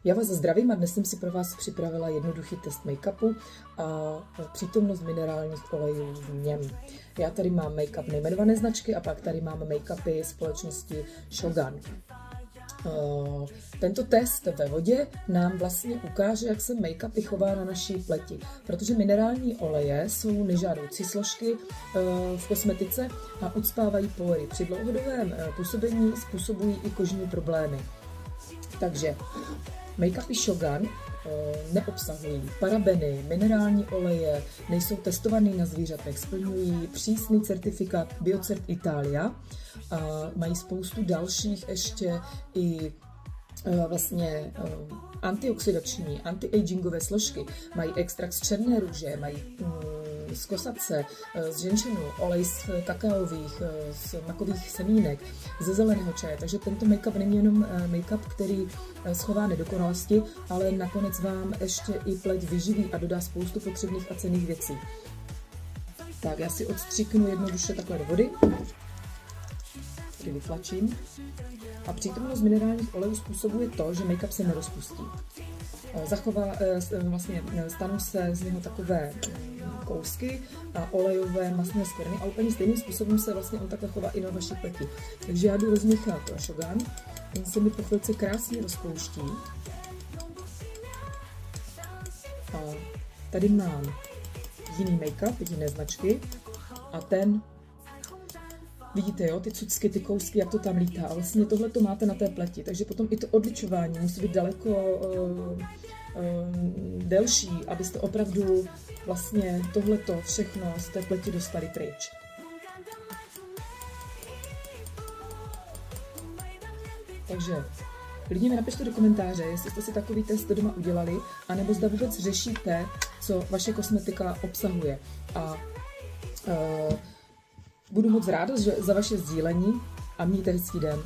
Já vás zdravím a dnes jsem si pro vás připravila jednoduchý test make-upu a přítomnost minerálních olejů v něm. Já tady mám make-up nejmenované značky a pak tady mám make-upy společnosti Shogun. Tento test ve vodě nám vlastně ukáže, jak se make-up chová na naší pleti, protože minerální oleje jsou nežádoucí složky v kosmetice a ucpávají pory. Při dlouhodobém působení způsobují i kožní problémy. Takže make-upy Shogun neobsahují parabeny, minerální oleje, nejsou testovaný na zvířatech, splňují přísný certifikát Biocert Italia a mají spoustu dalších ještě i vlastně antioxidační, anti-agingové složky. Mají extrakt z černé růže, mají z kosace, z ženšenu, olej z kakaových, z makových semínek, ze zeleného čaje. Takže tento make-up není jenom make-up, který schová nedokonalosti, ale nakonec vám ještě i pleť vyživí a dodá spoustu potřebných a cenných věcí. Tak, já si odstříknu jednoduše takhle do vody. Tady vytlačím. A přítomnost minerálních olejů způsobuje to, že make-up se nerozpustí. Vlastně stanou se z něho takové kousky a olejové masné skvrny a úplně stejným způsobem se vlastně on takhle chová i na vaší pleti. Takže já jdu rozmíchat Shogun, ten se mi po chvilce krásně rozpouští. A tady mám jiný make-up, jiné značky a ten vidíte, jo, ty cucky, ty kousky, jak to tam lítá. A vlastně tohle to máte na té pleti, takže potom i to odličování musí být daleko delší, abyste opravdu vlastně tohleto všechno z té pleti dostali pryč. Takže klidně mi napište do komentáře, jestli jste si takový test doma udělali, anebo zda vůbec řešíte, co vaše kosmetika obsahuje. A budu moc ráda za vaše sdílení a mějte hezký den.